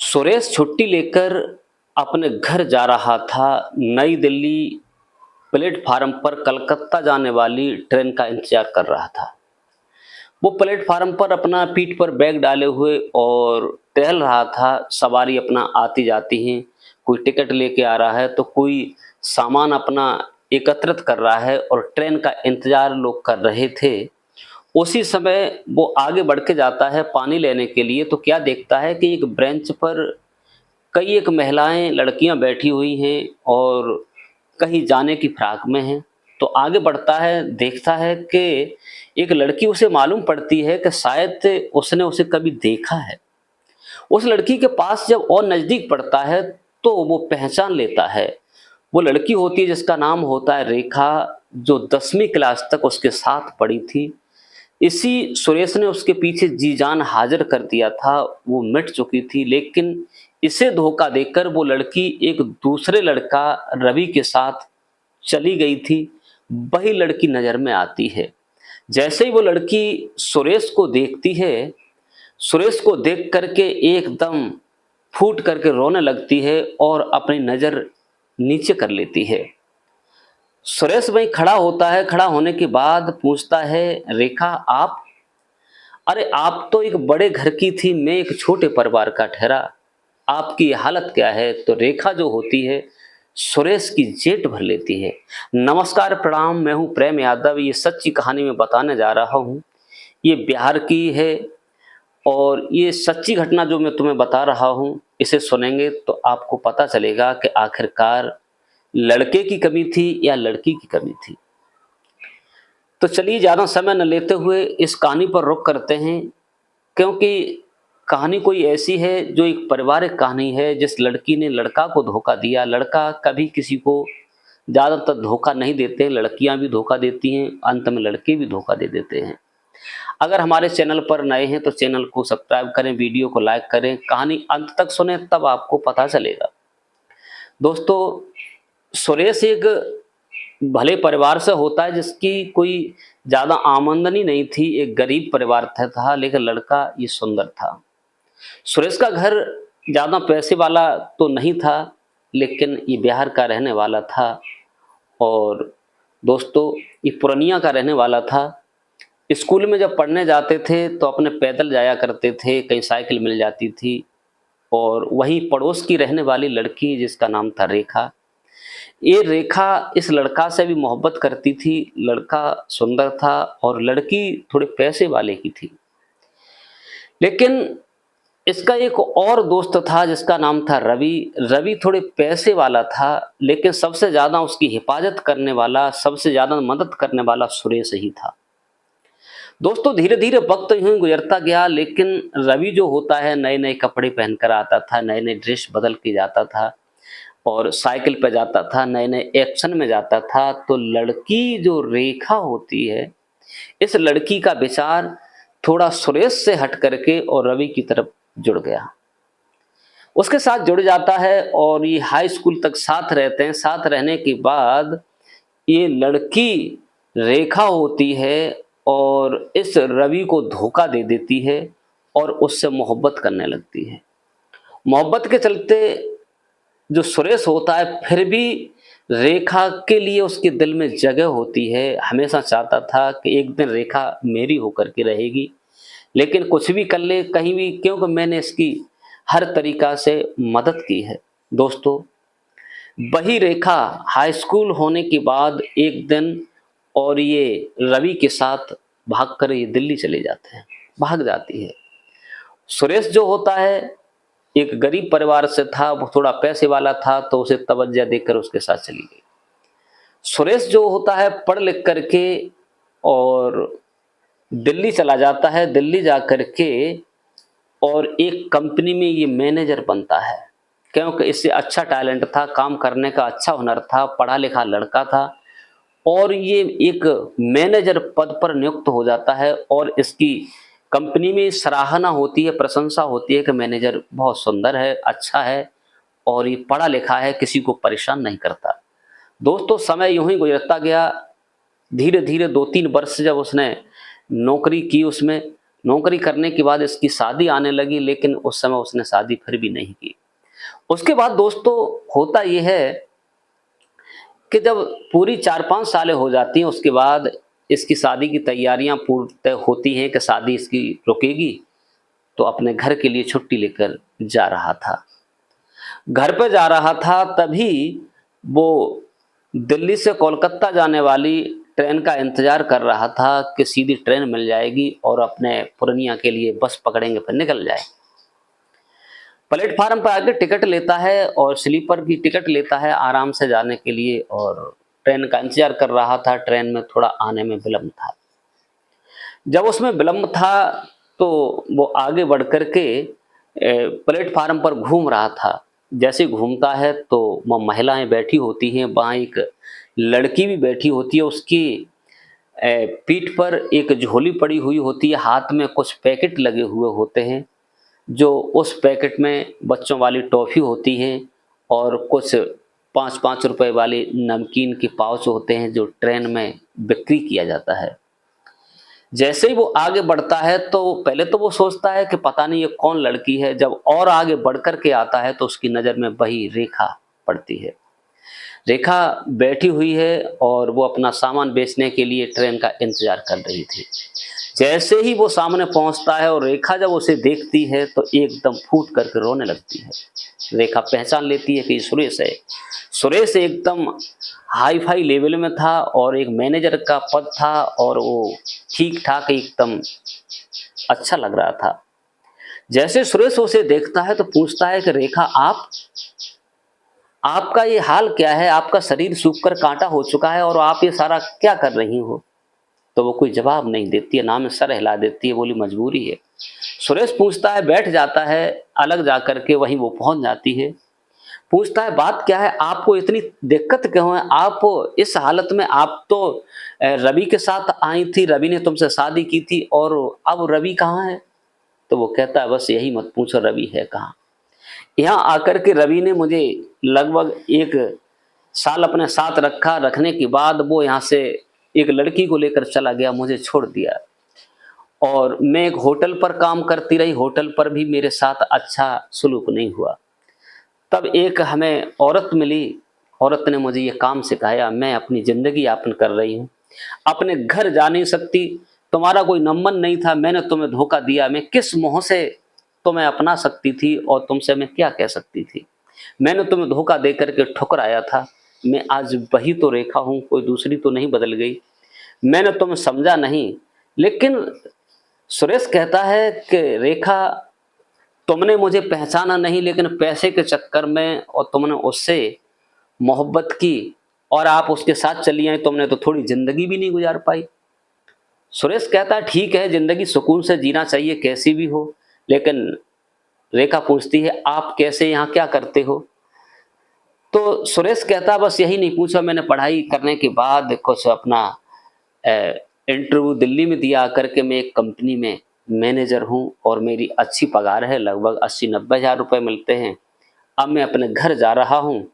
सुरेश छुट्टी लेकर अपने घर जा रहा था। नई दिल्ली प्लेटफार्म पर कलकत्ता जाने वाली ट्रेन का इंतजार कर रहा था। वो प्लेटफार्म पर अपना पीठ पर बैग डाले हुए और टहल रहा था। सवारी अपना आती जाती हैं, कोई टिकट लेके आ रहा है तो कोई सामान अपना एकत्रित कर रहा है और ट्रेन का इंतजार लोग कर रहे थे। उसी समय वो आगे बढ़ के जाता है पानी लेने के लिए, तो क्या देखता है कि एक ब्रेंच पर कई एक महिलाएं लड़कियां बैठी हुई हैं और कहीं जाने की फिराक में हैं। तो आगे बढ़ता है, देखता है कि एक लड़की उसे मालूम पड़ती है कि शायद उसने उसे कभी देखा है। उस लड़की के पास जब और नज़दीक पड़ता है तो वो पहचान लेता है। वो लड़की होती है जिसका नाम होता है रेखा, जो 10वीं क्लास तक उसके साथ पढ़ी थी। इसी सुरेश ने उसके पीछे जी जान हाजिर कर दिया था। वो मिट चुकी थी, लेकिन इसे धोखा देकर वो लड़की एक दूसरे लड़का रवि के साथ चली गई थी। वही लड़की नजर में आती है। जैसे ही वो लड़की सुरेश को देखती है, सुरेश को देख करके एकदम फूट करके रोने लगती है और अपनी नजर नीचे कर लेती है। सुरेश वहीं खड़ा होता है। खड़ा होने के बाद पूछता है, रेखा आप? अरे आप तो एक बड़े घर की थी, मैं एक छोटे परिवार का ठहरा, आपकी हालत क्या है? तो रेखा जो होती है सुरेश की जेट भर लेती है। नमस्कार, प्रणाम, मैं हूं प्रेम यादव। ये सच्ची कहानी मैं बताने जा रहा हूं। ये बिहार की है और ये सच्ची घटना जो मैं तुम्हें बता रहा हूं, इसे सुनेंगे तो आपको पता चलेगा कि आखिरकार लड़के की कमी थी या लड़की की कमी थी। तो चलिए ज़्यादा समय न लेते हुए इस कहानी पर रुख करते हैं, क्योंकि कहानी कोई ऐसी है जो एक पारिवारिक कहानी है। जिस लड़की ने लड़का को धोखा दिया, लड़का कभी किसी को ज़्यादातर धोखा नहीं देते, लड़कियां भी धोखा देती हैं, अंत में लड़के भी धोखा दे देते हैं। अगर हमारे चैनल पर नए हैं तो चैनल को सब्सक्राइब करें, वीडियो को लाइक करें, कहानी अंत तक सुने, तब आपको पता चलेगा। दोस्तों, सुरेश एक भले परिवार से होता है जिसकी कोई ज़्यादा आमदनी नहीं थी, एक गरीब परिवार था, लेकिन लड़का ये सुंदर था। सुरेश का घर ज़्यादा पैसे वाला तो नहीं था, लेकिन ये बिहार का रहने वाला था। और दोस्तों, ये पूर्णिया का रहने वाला था। स्कूल में जब पढ़ने जाते थे तो अपने पैदल जाया करते थे, कहीं साइकिल मिल जाती थी। और वहीं पड़ोस की रहने वाली लड़की जिसका नाम था रेखा, ये रेखा इस लड़का से भी मोहब्बत करती थी। लड़का सुंदर था और लड़की थोड़े पैसे वाले की थी। लेकिन इसका एक और दोस्त था जिसका नाम था रवि। रवि थोड़े पैसे वाला था, लेकिन सबसे ज़्यादा उसकी हिफाजत करने वाला, सबसे ज़्यादा मदद करने वाला सुरेश ही था। दोस्तों, धीरे धीरे वक्त यूं ही गुजरता गया, लेकिन रवि जो होता है नए नए कपड़े पहनकर आता था, नए नए ड्रेस बदल के जाता था और साइकिल पे जाता था, नए नए एक्शन में जाता था। तो लड़की जो रेखा होती है, इस लड़की का विचार थोड़ा सुरेश से हट करके और रवि की तरफ जुड़ गया, उसके साथ जुड़ जाता है और ये हाई स्कूल तक साथ रहते हैं। साथ रहने के बाद ये लड़की रेखा होती है और इस रवि को धोखा दे देती है और उससे मोहब्बत करने लगती है। मोहब्बत के चलते जो सुरेश होता है फिर भी रेखा के लिए उसके दिल में जगह होती है। हमेशा चाहता था कि एक दिन रेखा मेरी होकर के रहेगी, लेकिन कुछ भी कर ले, कहीं भी, क्योंकि मैंने इसकी हर तरीका से मदद की है। दोस्तों, वही रेखा हाई स्कूल होने के बाद एक दिन और ये रवि के साथ भागकर ये दिल्ली चले जाते हैं, भाग जाती है। सुरेश जो होता है एक गरीब परिवार से था, वो थोड़ा पैसे वाला था, तो उसे तवज्जो देकर उसके साथ चली गई। सुरेश जो होता है पढ़ लिख करके और दिल्ली चला जाता है। दिल्ली जा करके और एक कंपनी में ये मैनेजर बनता है, क्योंकि इससे अच्छा टैलेंट था, काम करने का अच्छा हुनर था, पढ़ा लिखा लड़का था और ये एक मैनेजर पद पर नियुक्त हो जाता है। और इसकी कंपनी में सराहना होती है, प्रशंसा होती है कि मैनेजर बहुत सुंदर है, अच्छा है और ये पढ़ा लिखा है, किसी को परेशान नहीं करता। दोस्तों, समय यूं ही गुजरता गया। धीरे धीरे 2-3 वर्ष जब उसने नौकरी की उसमें, नौकरी करने के बाद इसकी शादी आने लगी, लेकिन उस समय उसने शादी फिर भी नहीं की। उसके बाद दोस्तों होता ये है कि जब पूरी 4-5 सालें हो जाती हैं, उसके बाद इसकी शादी की तैयारियां पूर्ण होती हैं कि शादी इसकी रुकेगी, तो अपने घर के लिए छुट्टी लेकर जा रहा था। घर पे जा रहा था तभी वो दिल्ली से कोलकाता जाने वाली ट्रेन का इंतजार कर रहा था कि सीधी ट्रेन मिल जाएगी और अपने पूर्णिया के लिए बस पकड़ेंगे फिर निकल जाए। प्लेटफार्म पर आके टिकट लेता है और स्लीपर की टिकट लेता है आराम से जाने के लिए, और ट्रेन का इंतजार कर रहा था। ट्रेन में थोड़ा आने में विलम्ब था। जब उसमें विलम्ब था तो वो आगे बढ़ कर के प्लेटफार्म पर घूम रहा था। जैसे घूमता है तो वह महिलाएं बैठी होती हैं, वहाँ एक लड़की भी बैठी होती है। उसकी पीठ पर एक झोली पड़ी हुई होती है, हाथ में कुछ पैकेट लगे हुए होते हैं, जो उस पैकेट में बच्चों वाली टॉफ़ी होती है और कुछ 5-5 रुपए वाले नमकीन के पाउच होते हैं जो ट्रेन में बिक्री किया जाता है। जैसे ही वो आगे बढ़ता है तो पहले तो वो सोचता है कि पता नहीं ये कौन लड़की है। जब और आगे बढ़ कर के आता है तो उसकी नज़र में वही रेखा पड़ती है। रेखा बैठी हुई है और वो अपना सामान बेचने के लिए ट्रेन का इंतजार कर रही थी। जैसे ही वो सामने पहुंचता है और रेखा जब उसे देखती है तो एकदम फूट करके रोने लगती है। रेखा पहचान लेती है कि सुरेश है। सुरेश एकदम हाई फाई लेवल में था और एक मैनेजर का पद था और वो ठीक ठाक एकदम अच्छा लग रहा था। जैसे सुरेश उसे देखता है तो पूछता है कि रेखा आपका ये हाल क्या है? आपका शरीर सूखकर कांटा हो चुका है और आप ये सारा क्या कर रही हो? तो वो कोई जवाब नहीं देती है, ना में सर हिला देती है, बोली मजबूरी है। सुरेश पूछता है, बैठ जाता है, अलग जाकर के वहीं वो पहुंच जाती है। पूछता है बात क्या है, आपको इतनी दिक्कत क्यों है? आप इस हालत में, आप तो रवि के साथ आई थी, रवि ने तुमसे शादी की थी और अब रवि कहाँ है? तो वो कहता है बस यही मत पूछो, रवि है कहाँ। यहाँ आकर के रवि ने मुझे लगभग 1 साल अपने साथ रखा, रखने के बाद वो यहाँ से एक लड़की को लेकर चला गया, मुझे छोड़ दिया और मैं एक होटल पर काम करती रही। होटल पर भी मेरे साथ अच्छा सलूक नहीं हुआ। तब एक हमें औरत मिली, औरत ने मुझे ये काम सिखाया। मैं अपनी ज़िंदगी यापन कर रही हूँ, अपने घर जा नहीं सकती। तुम्हारा कोई नंबर नहीं था, मैंने तुम्हें धोखा दिया। मैं किस मोह से तुम्हें अपना सकती थी और तुमसे मैं क्या कह सकती थी? मैंने तुम्हें धोखा दे करके ठुकराया था। मैं आज वही तो रेखा हूँ, कोई दूसरी तो नहीं बदल गई। मैंने तुम्हें समझा नहीं। लेकिन सुरेश कहता है कि रेखा, तुमने मुझे पहचाना नहीं, लेकिन पैसे के चक्कर में और तुमने उससे मोहब्बत की और आप उसके साथ चली आई, तुमने तो थोड़ी जिंदगी भी नहीं गुजार पाई। सुरेश कहता है ठीक है, जिंदगी सुकून से जीना चाहिए कैसी भी हो। लेकिन रेखा पूछती है आप कैसे, यहाँ क्या करते हो? तो सुरेश कहता बस यही नहीं पूछा, मैंने पढ़ाई करने के बाद कुछ अपना इंटरव्यू दिल्ली में दिया करके मैं एक कंपनी में मैनेजर हूँ और मेरी अच्छी पगार है, लगभग 80-90 हज़ार रुपये मिलते हैं। अब मैं अपने घर जा रहा हूँ,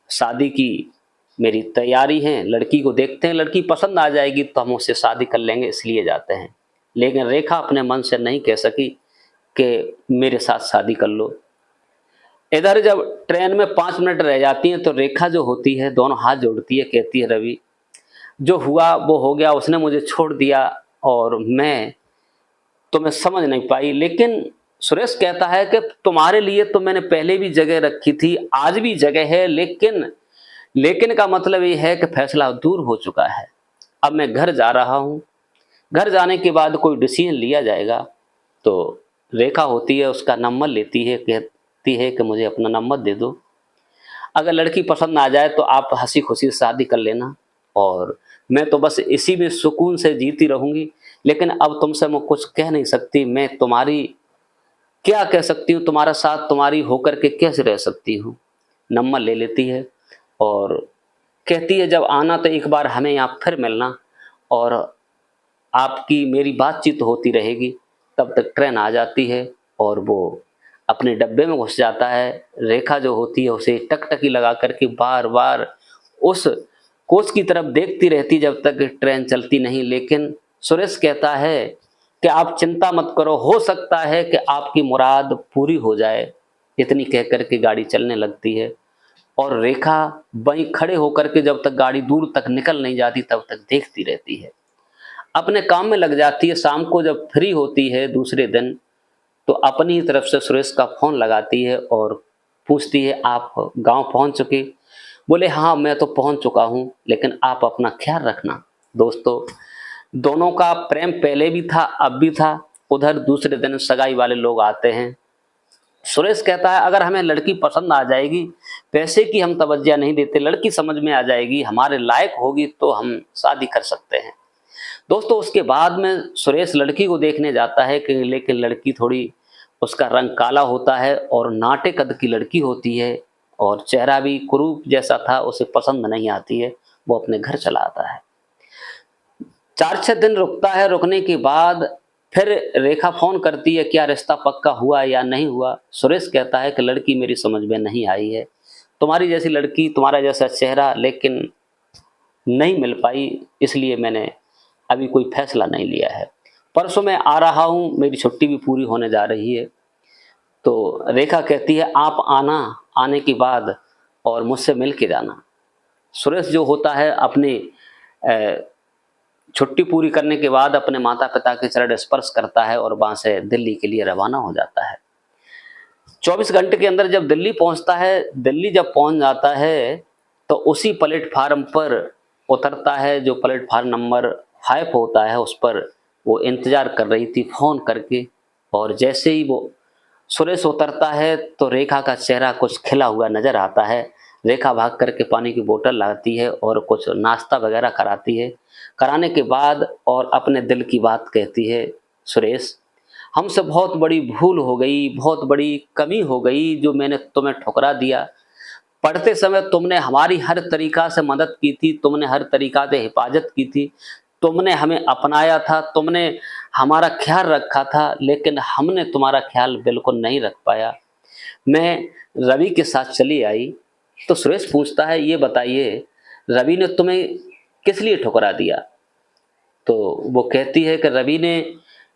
शादी की मेरी तैयारी है, लड़की को देखते हैं, लड़की पसंद आ जाएगी तो हम उससे शादी कर लेंगे, इसलिए जाते हैं। लेकिन रेखा अपने मन से नहीं कह सकी कि मेरे साथ शादी कर लो। इधर जब ट्रेन में 5 मिनट रह जाती हैं तो रेखा जो होती है दोनों हाथ जोड़ती है, कहती है रवि जो हुआ वो हो गया, उसने मुझे छोड़ दिया और मैं तुम्हें समझ नहीं पाई। लेकिन सुरेश कहता है कि तुम्हारे लिए तो मैंने पहले भी जगह रखी थी, आज भी जगह है, लेकिन का मतलब ये है कि फैसला दूर हो चुका है। अब मैं घर जा रहा हूँ, घर जाने के बाद कोई डिसीजन लिया जाएगा। तो रेखा होती है, उसका नंबर लेती है, कहती है कि मुझे अपना नंबर दे दो, अगर लड़की पसंद आ जाए तो आप हंसी खुशी शादी कर लेना और मैं तो बस इसी में सुकून से जीती रहूँगी। लेकिन अब तुमसे मैं कुछ कह नहीं सकती, मैं तुम्हारी क्या कह सकती हूँ, तुम्हारा साथ तुम्हारी होकर के कैसे रह सकती हूँ। नंबर ले लेती है और कहती है जब आना तो एक बार हमें यहाँ फिर मिलना और आपकी मेरी बातचीत होती रहेगी। तब तक ट्रेन आ जाती है और वो अपने डब्बे में घुस जाता है। रेखा जो होती है उसे टकटकी लगा करके बार बार उस कोच की तरफ देखती रहती जब तक ट्रेन चलती नहीं। लेकिन सुरेश कहता है कि आप चिंता मत करो, हो सकता है कि आपकी मुराद पूरी हो जाए। इतनी कह कर के गाड़ी चलने लगती है और रेखा वहीं खड़े होकर के जब तक गाड़ी दूर तक निकल नहीं जाती तब तक देखती रहती है, अपने काम में लग जाती है। शाम को जब फ्री होती है दूसरे दिन, तो अपनी ही तरफ से सुरेश का फ़ोन लगाती है और पूछती है, आप गाँव पहुँच चुके? बोले, हाँ मैं तो पहुँच चुका हूँ, लेकिन आप अपना ख्याल रखना। दोस्तों, दोनों का प्रेम पहले भी था, अब भी था। उधर दूसरे दिन सगाई वाले लोग आते हैं। सुरेश कहता है, अगर हमें लड़की पसंद आ जाएगी, पैसे की हम तवज्जो नहीं देते, लड़की समझ में आ जाएगी, हमारे लायक होगी तो हम शादी कर सकते हैं। दोस्तों, उसके बाद में सुरेश लड़की को देखने जाता है कि लेकिन लड़की थोड़ी, उसका रंग काला होता है और नाटे कद की लड़की होती है और चेहरा भी कुरूप जैसा था, उसे पसंद नहीं आती है। वो अपने घर चला आता है। 4-6 दिन रुकता है। रुकने के बाद फिर रेखा फ़ोन करती है, क्या रिश्ता पक्का हुआ या नहीं हुआ? सुरेश कहता है कि लड़की मेरी समझ में नहीं आई है, तुम्हारी जैसी लड़की, तुम्हारा जैसा चेहरा, लेकिन नहीं मिल पाई, इसलिए मैंने अभी कोई फैसला नहीं लिया है। परसों मैं आ रहा हूँ, मेरी छुट्टी भी पूरी होने जा रही है। तो रेखा कहती है, आप आना, आने के बाद और मुझसे मिल के जाना। सुरेश जो होता है अपनी छुट्टी पूरी करने के बाद अपने माता पिता के चरण स्पर्श करता है और वहाँ से दिल्ली के लिए रवाना हो जाता है। 24 घंटे के अंदर जब दिल्ली पहुँचता है, दिल्ली जब पहुँच जाता है तो उसी प्लेटफार्म पर उतरता है जो प्लेटफार्म नंबर 5 होता है। उस पर वो इंतज़ार कर रही थी फ़ोन करके, और जैसे ही वो सुरेश उतरता है तो रेखा का चेहरा कुछ खिला हुआ नज़र आता है। रेखा भाग करके पानी की बोतल लाती है और कुछ नाश्ता वगैरह कराती है। कराने के बाद और अपने दिल की बात कहती है, सुरेश, हमसे बहुत बड़ी भूल हो गई, बहुत बड़ी कमी हो गई जो मैंने तुम्हें ठुकरा दिया। पढ़ते समय तुमने हमारी हर तरीक़ा से मदद की थी, तुमने हर तरीक़ा से हिफाज़त की थी, तुमने हमें अपनाया था, तुमने हमारा ख़्याल रखा था, लेकिन हमने तुम्हारा ख़्याल बिल्कुल नहीं रख पाया। मैं रवि के साथ चली आई। तो सुरेश पूछता है, ये बताइए रवि ने तुम्हें किस लिए ठुकरा दिया? तो वो कहती है कि रवि ने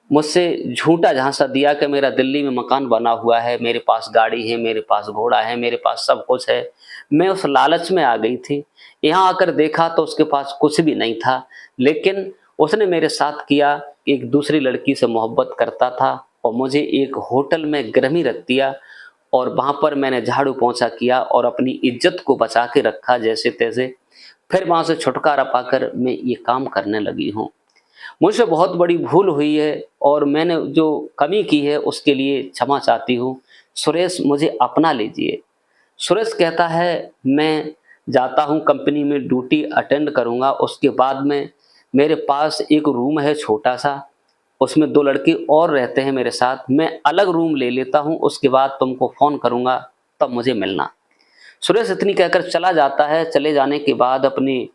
मुझसे झूठा झांसा दिया कि मेरा दिल्ली में मकान बना हुआ है, मेरे पास गाड़ी है, मेरे पास घोड़ा है, मेरे पास सब कुछ है। मैं उस लालच में आ गई थी। यहाँ आकर देखा तो उसके पास कुछ भी नहीं था, लेकिन उसने मेरे साथ किया, एक दूसरी लड़की से मोहब्बत करता था और मुझे एक होटल में गिरवी रख दिया और वहाँ पर मैंने झाड़ू पोंछा किया और अपनी इज्जत को बचा के रखा जैसे तैसे। फिर वहाँ से छुटकारा पाकर मैं ये काम करने लगी हूँ। मुझसे बहुत बड़ी भूल हुई है और मैंने जो कमी की है उसके लिए क्षमा चाहती हूँ। सुरेश, मुझे अपना लीजिए। सुरेश कहता है, मैं जाता हूँ, कंपनी में ड्यूटी अटेंड करूँगा, उसके बाद में मेरे पास एक रूम है छोटा सा, उसमें 2 लड़के और रहते हैं मेरे साथ, मैं अलग रूम ले लेता हूँ, उसके बाद तुमको फ़ोन करूँगा, तब मुझे मिलना। सुरेश इतनी कहकर चला जाता है। चले जाने के बाद अपनी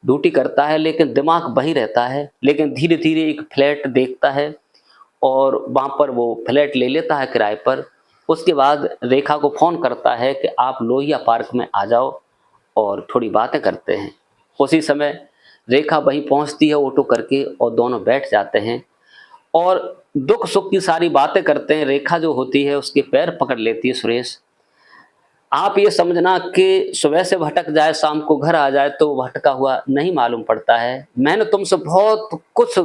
ड्यूटी करता है, लेकिन दिमाग वहीं रहता है। लेकिन धीरे धीरे एक फ्लैट देखता है और वहाँ पर वो फ्लैट ले लेता है किराए पर। उसके बाद रेखा को फ़ोन करता है कि आप लोहिया पार्क में आ जाओ और थोड़ी बातें करते हैं। उसी समय रेखा वहीं पहुँचती है ऑटो करके और दोनों बैठ जाते हैं और दुख सुख की सारी बातें करते हैं। रेखा जो होती है उसके पैर पकड़ लेती है, सुरेश, आप ये समझना कि सुबह से भटक जाए, शाम को घर आ जाए तो भटका हुआ नहीं मालूम पड़ता है। मैंने तुमसे बहुत कुछ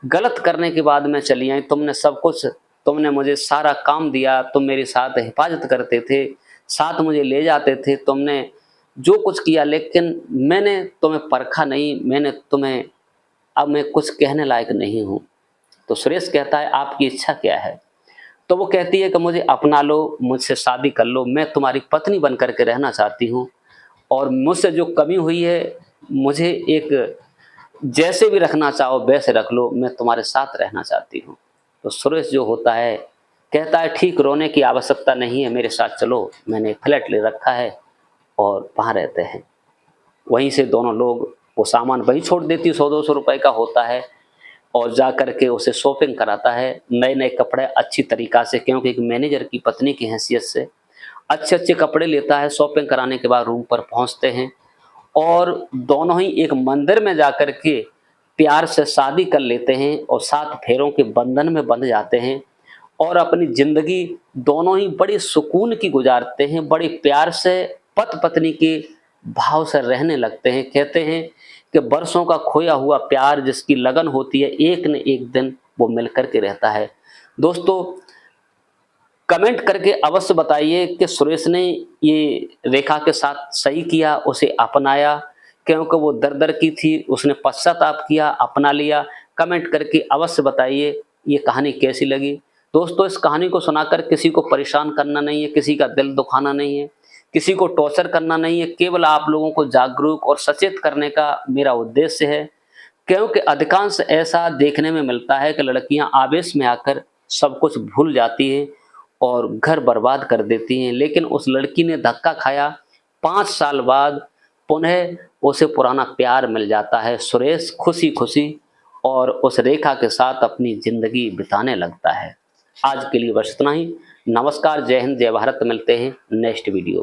गलत करने के बाद में चली आई, तुमने सब कुछ, तुमने मुझे सारा काम दिया, तुम मेरे साथ हिफाजत करते थे, साथ मुझे ले जाते थे, तुमने जो कुछ किया, लेकिन मैंने तुम्हें परखा नहीं, मैंने तुम्हें, अब मैं कुछ कहने लायक नहीं हूँ। तो सुरेश कहता है, आपकी इच्छा क्या है? तो वो कहती है कि मुझे अपना लो, मुझसे शादी कर लो, मैं तुम्हारी पत्नी बन कर के रहना चाहती हूँ और मुझसे जो कमी हुई है, मुझे एक जैसे भी रखना चाहो वैसे रख लो, मैं तुम्हारे साथ रहना चाहती हूँ। तो सुरेश जो होता है कहता है, ठीक, रोने की आवश्यकता नहीं है, मेरे साथ चलो, मैंने एक फ्लैट ले रखा है और वहाँ रहते हैं। वहीं से दोनों लोग, वो सामान वहीं छोड़ देती है, 100-200 रुपए का होता है, और जा कर के उसे शॉपिंग कराता है, नए नए कपड़े अच्छी तरीक़ा से, क्योंकि एक मैनेजर की पत्नी की हैसियत से अच्छे अच्छे कपड़े लेता है। शॉपिंग कराने के बाद रूम पर पहुंचते हैं और दोनों ही एक मंदिर में जाकर के प्यार से शादी कर लेते हैं और 7 फेरों के बंधन में बंध जाते हैं और अपनी ज़िंदगी दोनों ही बड़ी सुकून की गुजारते हैं, बड़े प्यार से पति पत्नी के भाव से रहने लगते हैं। कहते हैं कि बरसों का खोया हुआ प्यार जिसकी लगन होती है, एक न एक दिन वो मिल कर के रहता है। दोस्तों, कमेंट करके अवश्य बताइए कि सुरेश ने ये रेखा के साथ सही किया, उसे अपनाया, क्योंकि वो दर-दर की थी, उसने पश्चाताप किया, अपना लिया। कमेंट करके अवश्य बताइए ये कहानी कैसी लगी। दोस्तों, इस कहानी को सुनाकर किसी को परेशान करना नहीं है, किसी का दिल दुखाना नहीं है, किसी को टॉर्चर करना नहीं है, केवल आप लोगों को जागरूक और सचेत करने का मेरा उद्देश्य है। क्योंकि अधिकांश ऐसा देखने में मिलता है कि लड़कियां आवेश में आकर सब कुछ भूल जाती हैं और घर बर्बाद कर देती हैं, लेकिन उस लड़की ने धक्का खाया, 5 साल बाद पुनः उसे पुराना प्यार मिल जाता है। सुरेश खुशी खुशी और उस रेखा के साथ अपनी जिंदगी बिताने लगता है। आज के लिए बस इतना ही। नमस्कार, जय हिंद, जय भारत। मिलते हैं नेक्स्ट वीडियो।